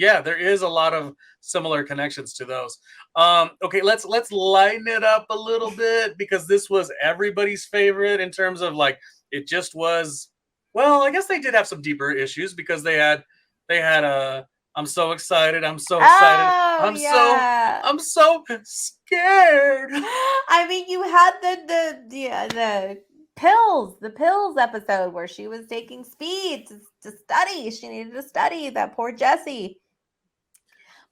yeah, there is a lot of similar connections to those. Okay, let's lighten it up a little bit because this was everybody's favorite in terms of like it just was. Well, I guess they did have some deeper issues because they had a. I'm so excited. I'm so excited. Oh yeah. I'm so scared. I mean, you had the pills episode where she was taking speed to study. She needed to study. That poor Jessie.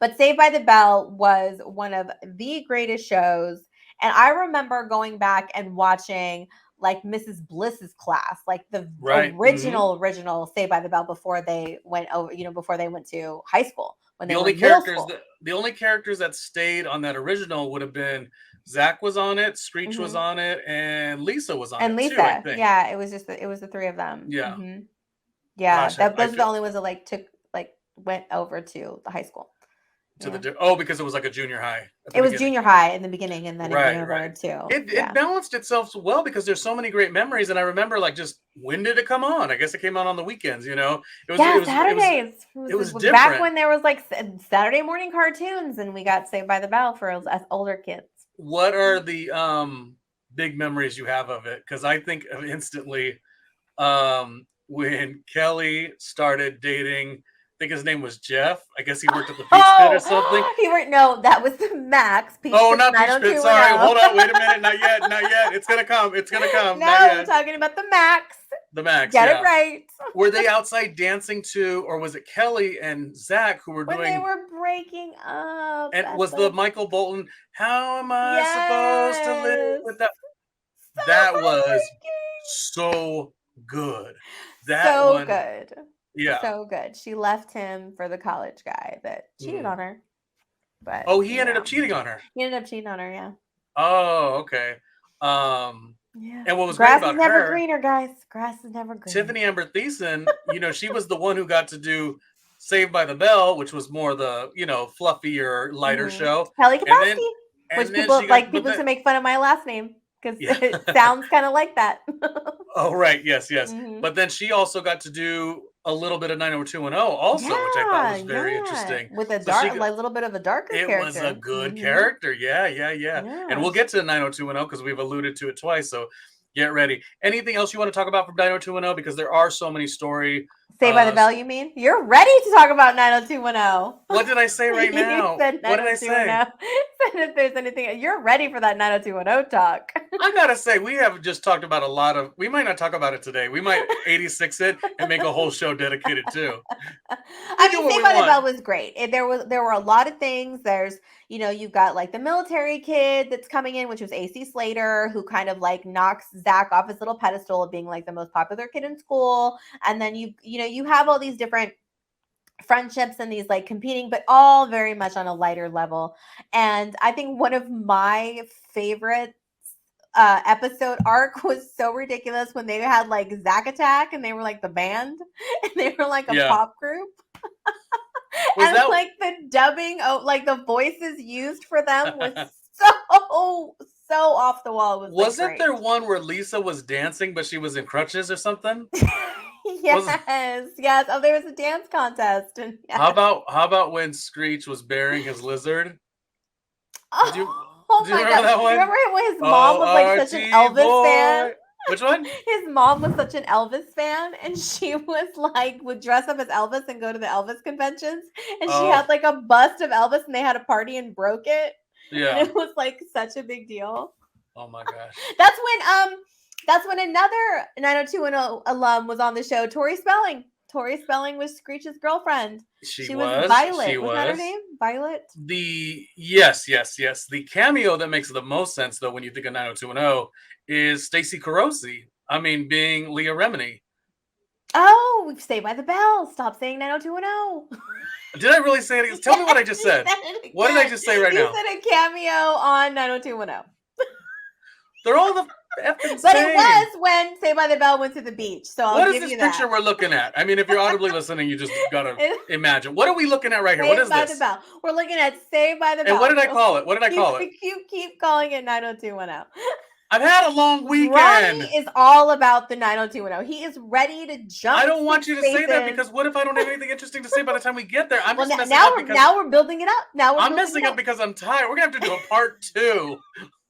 But Saved by the Bell was one of the greatest shows. And I remember going back and watching like Mrs. Bliss's class, like the Right. Mm-hmm. original Saved by the Bell before they went over, before they went to high school, when The they were only in middle characters school. that stayed on that original would have been Zack was on it, Screech was Hmm. on it, and Lisa was on And it too. I Lisa, think. yeah, it was the three of them. Yeah. Hmm. Yeah, Gosh, I those are the feel only ones that like went over to the high school. to Yeah. because it was like a junior high at the It was beginning. junior high in the beginning, and then it went Right, over right. to It yeah. balanced itself so well because there's so many great memories, and I remember like just when did it come on? I guess it came out on the weekends. It was Yeah, Saturdays. it was Was back different. when there was like Saturday morning cartoons, and we got Saved by the Bell for us older kids. What are the big memories you have of it? Because I think of instantly when Kellie started dating. I think his name was Jeff. I guess he worked at the Peach Pit or something. No, that was the Max. Peach Oh, Pit not Peach Pit. Sorry. 90210. Hold on. Wait a minute. Not yet. Not yet. It's going to come. It's going to come. No, Not we're yet. talking about the Max. The Max. Get yeah. it right. Were they outside dancing too, or was it Kellie and Zack who were When doing? they were breaking up. And was the Michael Bolton? How am I supposed to live Yes. with that? So That was heartbreaking. so good. That So one. good. Yeah. So good. She left him for the college guy that cheated on her. But Oh, he ended up cheating on her. He ended up cheating on her, yeah. Oh, okay. Yeah. And what was Grass great is about never her, greener, guys. Grass is never greener. Tiffany Amber Thiessen, she was the one who got to do Saved by the Bell, which was more the, fluffier, lighter show. Kellie Kapowski, which people to make fun of my last name because it sounds kind of like that. Oh, right. Yes, yes. But then she also got to do a little bit of 90210 also, which I thought was very interesting. With a dark, a little bit of a darker character. It was a good character. Yeah. And we'll get to 90210 because we've alluded to it twice. So get ready. Anything else you want to talk about from 90210? Because there are so many story. Saved by the Bell, you mean? You're ready to talk about 90210. What did I say right now? What did I say? Said if there's anything, you're ready for that 90210 talk. I gotta say, we have just talked about a lot of. We might not talk about it today. We might 86 it and make a whole show dedicated to. I mean, Saved by the Bell was great. There were a lot of things. There's you've got like the military kid that's coming in, which was AC Slater, who kind of like knocks Zack off his little pedestal of being like the most popular kid in school, and then you have all these different friendships and these like competing, but all very much on a lighter level. And I think one of my favorite episode arc was so ridiculous when they had like Zack Attack and they were like the band and they were like a pop group. And like the dubbing, like the voices used for them was so off the wall. Wasn't there one where Lisa was dancing but she was in crutches or something? Yes. Oh, there was a dance contest. And How about when Screech was burying his lizard? Did you remember that one? Remember when his mom was like such an Elvis fan? Which one? His mom was such an Elvis fan, and she would dress up as Elvis and go to the Elvis conventions, and she had like a bust of Elvis, and they had a party and broke it. Yeah, and it was like such a big deal. Oh my gosh! That's when another 90210 alum was on the show, Tori Spelling. Tori Spelling was Screech's girlfriend. She was Violet. Was that her name? Violet? Yes. The cameo that makes the most sense, though, when you think of 90210, is Stacey Carosi. I mean, being Leah Remini. Oh, we've Saved by the Bell. Stop saying 90210. Did I really say it? Tell me what I just said. What did I just say right now? You said a cameo on 90210. They're all the effing But same. It was when Saved by the Bell went to the beach. So I'll give you that. What is this picture we're looking at? I mean, if you're audibly listening, you just gotta imagine. What are we looking at right here? What is this? Saved by the Bell. We're looking at Saved by the Bell. And what did I call it? What did I call it? You keep calling it 90210. I've had a long weekend. Ronnie is all about the 90210. He is ready to jump. I don't want you to spaces. say that because what if I don't have anything interesting to say by the time we get there? I'm just messing now up because now we're building it up. I'm messing up because I'm tired. We're gonna have to do a part 2.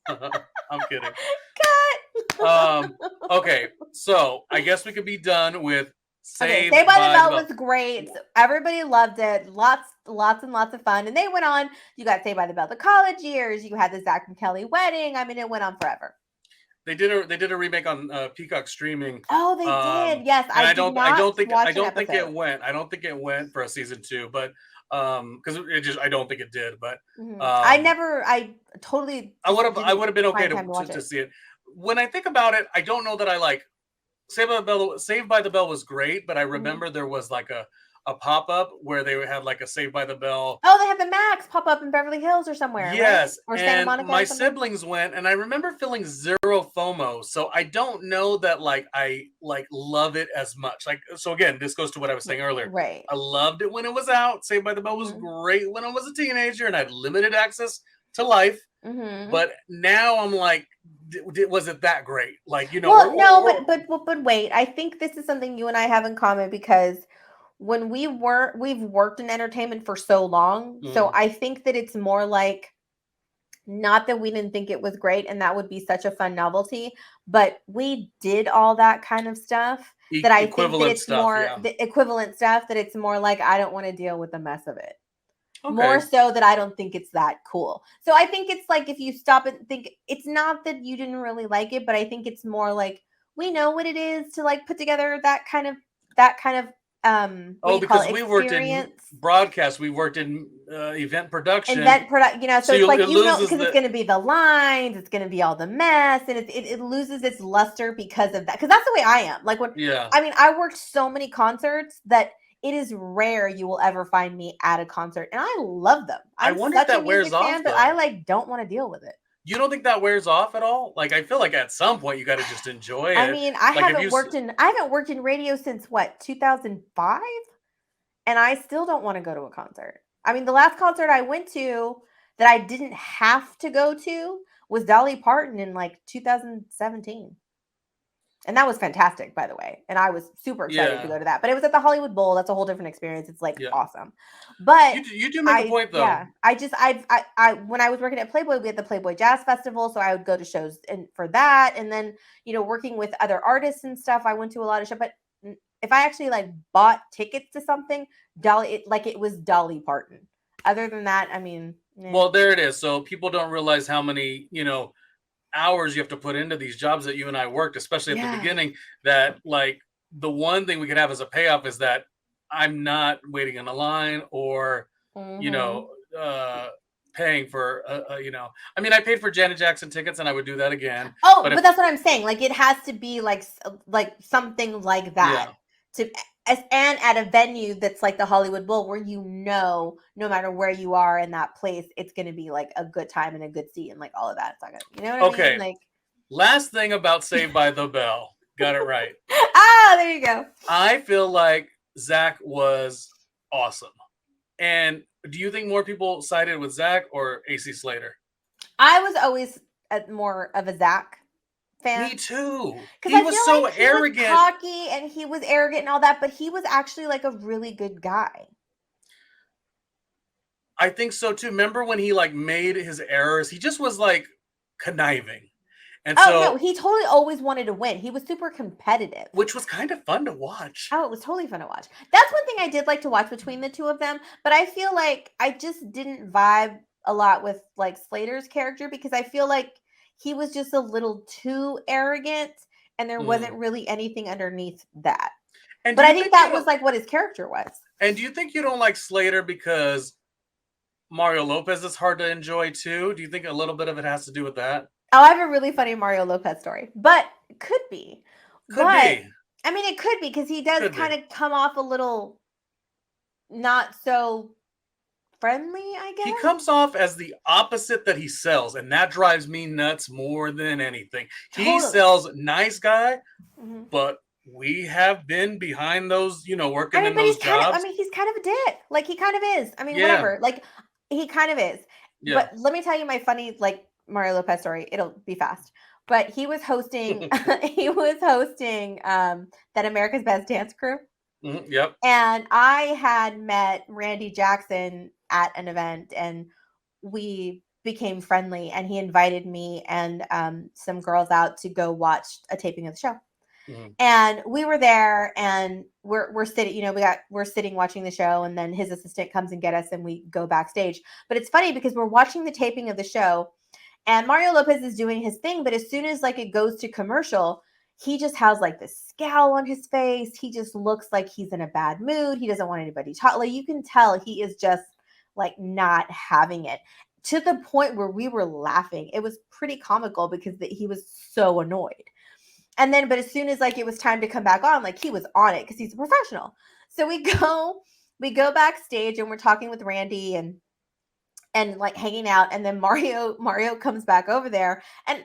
I'm kidding. Cut. Okay, so I guess we could be done with Saved by the Bell was great. Everybody loved it. Lots and lots of fun. And they went on. You got Saved by the Bell, the college years. You had the Zack and Kellie wedding. I mean, it went on forever. They did a remake on Peacock streaming. Oh, they did. Yes, I don't think it went. I don't think it went for a season 2, but because I don't think it did. But I totally. I would have been okay to see it. When I think about it, I don't know that I like Saved by the Bell was great, but I remember there was like a pop-up where they had like a Saved by the Bell. Oh, they had the Max pop up in Beverly Hills or somewhere. Yes, right? Or Santa Monica. My siblings went, and I remember feeling zero FOMO. So I don't know that I love it as much. So again, this goes to what I was saying earlier. Right. I loved it when it was out. Saved by the Bell was great when I was a teenager and I had limited access to life. But now I'm like, was it that great? But wait, I think this is something you and I have in common because when we've worked in entertainment for so long, so I think that it's more like, not that we didn't think it was great and that would be such a fun novelty, but we did all that kind of stuff that I think that it's more the equivalent stuff that it's more like, I don't want to deal with the mess of it. Okay. More so that I don't think it's that cool. So I think it's like, if you stop and think, it's not that you didn't really like it, but I think it's more like, we know what it is to like put together that kind of because we worked in broadcast, we worked in event production, so it's like, because it's going to be the lines, it's going to be all the mess, and it loses its luster because of that. Because that's the way I am. Like I worked so many concerts that it is rare you will ever find me at a concert, and I love them. I wonder if that wears off, but I don't want to deal with it. You don't think that wears off at all? Like, I feel like at some point you got to just enjoy it. I mean, I haven't worked in radio since 2005, and I still don't want to go to a concert. I mean, the last concert I went to that I didn't have to go to was Dolly Parton in like 2017. And that was fantastic, by the way. And I was super excited to go to that. But it was at the Hollywood Bowl. That's a whole different experience. It's like awesome. But you do make a point, though. Yeah. I when I was working at Playboy, we had the Playboy Jazz Festival. So I would go to shows for that. And then, working with other artists and stuff, I went to a lot of shows. But if I actually like bought tickets to something, it was Dolly Parton. Other than that, I mean. Well, there it is. So people don't realize how many, hours you have to put into these jobs that you and I worked, especially at the beginning, that like the one thing we could have as a payoff is that I'm not waiting in a line or, paying for, I mean, I paid for Janet Jackson tickets and I would do that again. Oh, but that's what I'm saying. Like, it has to be like something like that and at a venue that's like the Hollywood Bowl, where no matter where you are in that place, it's going to be like a good time and a good seat and like all of that. It's not gonna, you know what I mean? Like, last thing about Saved by the Bell. Got it right. There you go. I feel like Zack was awesome. And do you think more people sided with Zack or AC Slater? I was always more of a Zack fan. Me too. He was so arrogant. He was cocky and he was arrogant and all that, but he was actually like a really good guy. I think so too. Remember when he like made his errors? He just was like conniving. And no, he totally always wanted to win. He was super competitive. Which was kind of fun to watch. Oh, it was totally fun to watch. That's one thing I did like to watch between the two of them, but I feel like I just didn't vibe a lot with like Slater's character because I feel like he was just a little too arrogant and there wasn't really anything underneath that. But I think that was like what his character was. And do you think you don't like Slater because Mario Lopez is hard to enjoy too? Do you think a little bit of it has to do with that? Oh, I have a really funny Mario Lopez story, but it could be. I mean, it could be because he does kind of come off a little not so friendly, I guess. He comes off as the opposite that he sells, and that drives me nuts more than anything. Totally. He sells nice guy, but we have been behind those, working in those jobs. He's kind of a dick. Like, he kind of is. I mean, whatever. Like, he kind of is. Yeah. But let me tell you my funny, like, Mario Lopez story. It'll be fast. but he was hosting he was hosting that America's Best Dance Crew. Yep. And I had met Randy Jackson at an event, and we became friendly, and he invited me and some girls out to go watch a taping of the show. Mm-hmm. And we were there, and we're sitting, you know, we're sitting watching the show, and then his assistant comes and get us, and we go backstage. But it's funny because we're watching the taping of the show, and Mario Lopez is doing his thing, but as soon as like it goes to commercial, he just has like this scowl on his face. He just looks like he's in a bad mood. He doesn't want anybody to talk. Like you can tell he is just like not having it, to the point where we were laughing. It was pretty comical because he was so annoyed. And then, but as soon as like it was time to come back on, like he was on it because he's a professional. So we go backstage, and we're talking with Randy and like hanging out, and then Mario comes back over there, and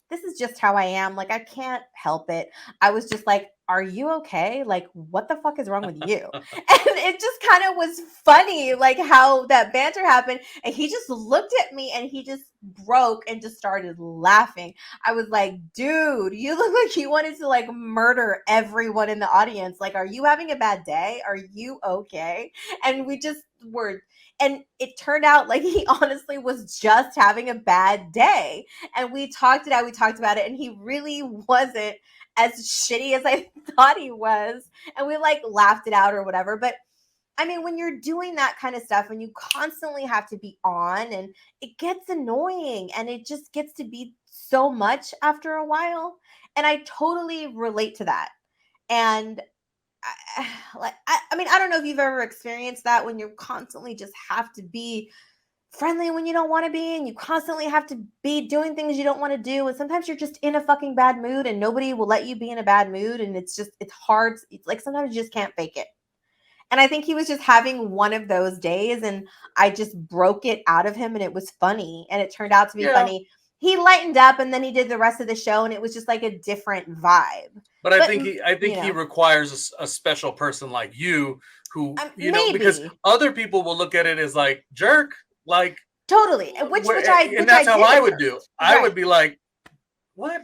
this is just how I am. Like, I can't help it. I was just like, are you okay? Like, what the fuck is wrong with you? And it just kind of was funny, like how that banter happened. And he just looked at me, and he just broke and just started laughing. I was like, dude, you look like you wanted to like murder everyone in the audience. Like, are you having a bad day? Are you okay? And we just were. And it turned out like he honestly was just having a bad day. And we talked about it, and he really wasn't as shitty as I thought he was. And we like laughed it out or whatever. But I mean, when you're doing that kind of stuff and you constantly have to be on, and it gets annoying, and it just gets to be so much after a while. And I totally relate to that. And I mean, I don't know if you've ever experienced that, when you constantly just have to be friendly when you don't want to be, and you constantly have to be doing things you don't want to do, and sometimes you're just in a fucking bad mood, and nobody will let you be in a bad mood, and it's hard. It's like sometimes you just can't fake it. And I think he was just having one of those days, and I just broke it out of him, and it was funny, and it turned out to be funny. He lightened up, and then he did the rest of the show, and it was just like a different vibe. But I think he requires a special person like you, who know, because other people will look at it as like jerk, like totally, which that's how I would do. I would be like, what?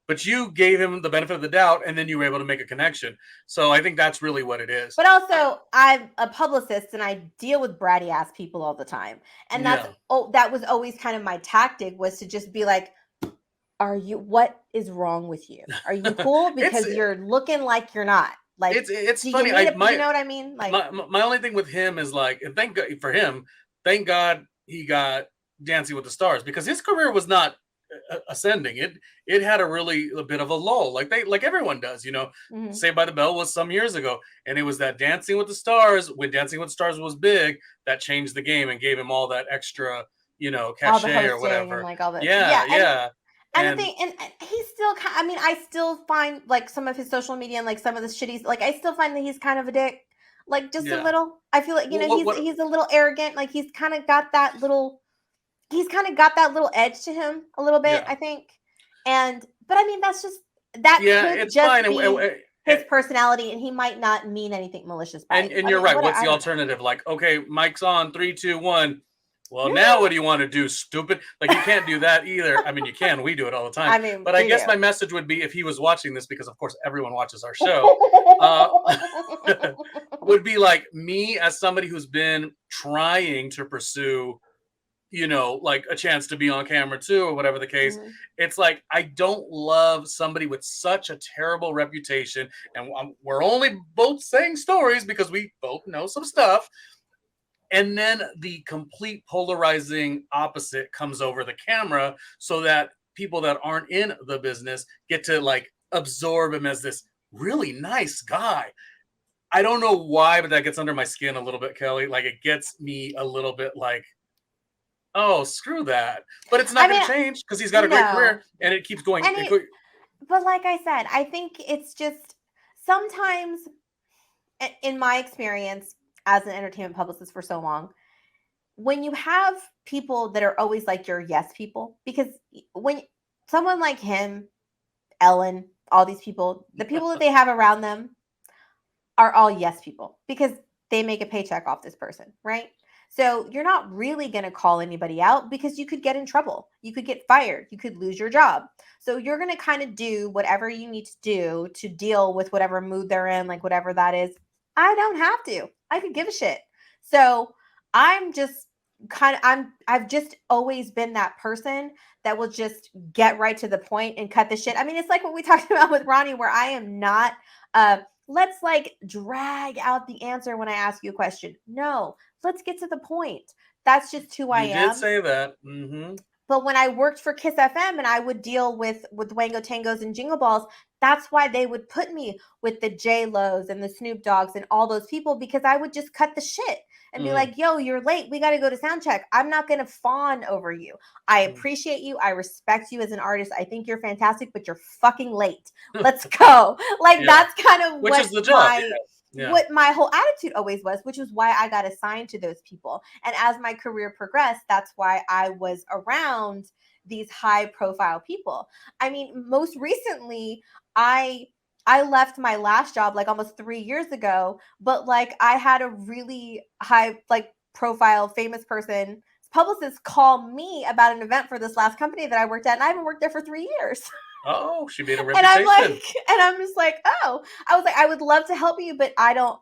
But you gave him the benefit of the doubt, and then you were able to make a connection. So I think that's really what it is. But also, I'm a publicist, and I deal with bratty ass people all the time, and that was always kind of my tactic, was to just be like, what is wrong with you? Are you cool? Because you're looking like you're not. Like, it's funny. You know what I mean? Like, my only thing with him is like, and thank God for him. Thank God he got Dancing with the Stars, because his career was not ascending. It had a bit of a lull, like everyone does. Saved by the Bell was some years ago, and it was that Dancing with the Stars, when Dancing with the Stars was big, that changed the game and gave him all that extra, cachet or whatever. And like all that. Yeah. And the thing, and he's still, I mean, I still find like some of his social media and like some of the shit like, I still find that he's kind of a dick, like just a little. I feel like, he's a little arrogant. Like he's kind of got that little edge to him a little bit, I think. But I mean, that's just, could just be his personality, and he might not mean anything malicious by it. And you're right. What's the alternative? Like, okay, mic's on, 3, 2, 1. Well, now what do you want to do, stupid? Like, you can't do that either. I mean, you can. We do it all the time. I mean, but I guess my message would be, if he was watching this, because of course everyone watches our show, would be like, me as somebody who's been trying to pursue, like a chance to be on camera too, or whatever the case. Mm-hmm. It's like, I don't love somebody with such a terrible reputation. And we're only both saying stories because we both know some stuff. And then the complete polarizing opposite comes over the camera, so that people that aren't in the business get to like absorb him as this really nice guy. I don't know why, but that gets under my skin a little bit, Kelly. Like, it gets me a little bit like, oh, screw that. But it's not going to change, because he's got a great career, and it keeps going. But like I said, I think it's just sometimes, in my experience as an entertainment publicist for so long, when you have people that are always like your yes people, because when someone like him, Ellen, all these people, the people that they have around them are all yes people, because they make a paycheck off this person, right? So you're not really going to call anybody out because you could get in trouble. You could get fired. You could lose your job. So you're going to kind of do whatever you need to do to deal with whatever mood they're in, like whatever that is. I don't have to. I could give a shit. So I'm just I've just always been that person that will just get right to the point and cut the shit. I mean, it's like what we talked about with Ronnie, where I am not let's like drag out the answer when I ask you a question. No, let's get to the point. That's just who I You did am. say that. Mm-hmm. But when I worked for Kiss FM and I would deal with Wango Tangos and Jingle Balls, that's why they would put me with the J Lo's and the Snoop Dogs and all those people, because I would just cut the shit and be like, yo, you're late. We got to go to sound check. I'm not going to fawn over you. I appreciate you. I respect you as an artist. I think you're fantastic, but you're fucking late. Let's go. Like, that's kind of which is the job. What my whole attitude always was, which was why I got assigned to those people. And as my career progressed, that's why I was around these high profile people. I mean, most recently, I left my last job like almost 3 years ago, but like I had a really high like profile famous person publicist call me about an event for this last company that I worked at, and I haven't worked there for 3 years. Oh, she made a reputation. And I'm just like, oh, I was like, I would love to help you, but I don't,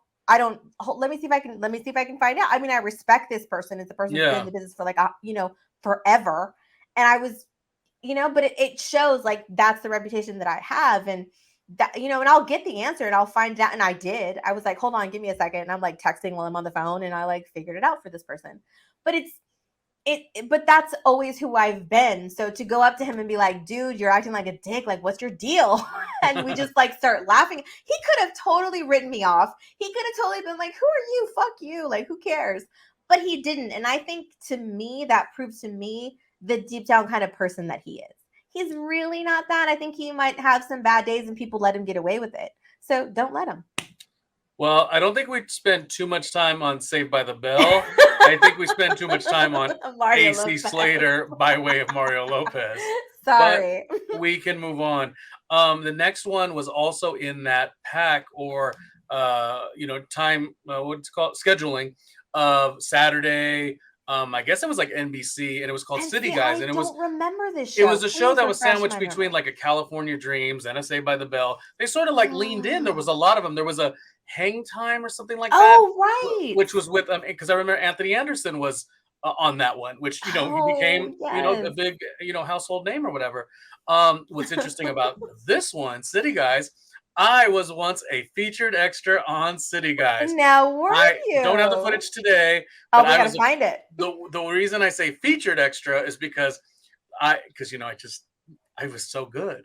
let me see if I can find out. I mean, I respect this person. It's a person who's been in the business for like, forever. And I was, but it shows like, that's the reputation that I have. And that, and I'll get the answer and I'll find out. And I did, I was like, hold on, give me a second. And I'm like texting while I'm on the phone, and I like figured it out for this person. But but that's always who I've been. So to go up to him and be like, dude, you're acting like a dick. Like, what's your deal? And we just like start laughing. He could have totally written me off. He could have totally been like, who are you? Fuck you. Like, who cares? But he didn't. And I think to me, that proves to me the deep down kind of person that he is. He's really not that. I think he might have some bad days and people let him get away with it. So don't let him. Well, I don't think we spend too much time on Saved by the Bell. I think we spend too much time on AC Slater by way of Mario Lopez. Sorry. But we can move on. The next one was also in that pack, or time, what's it called, scheduling of Saturday. I guess it was like NBC, and it was called City Guys. And I don't remember this show. It was a show that was sandwiched between like a California Dreams and a Saved by the Bell. They sort of like leaned in. There was a lot of them. There was a Hang Time or something like that. Oh, right. Which was with because I remember Anthony Anderson was on that one, which he became a big household name or whatever. What's interesting about this one, City Guys, I was once a featured extra on City Guys. Now, were you? I don't have the footage today. Oh, we gotta find it. The reason I say featured extra is because I was so good.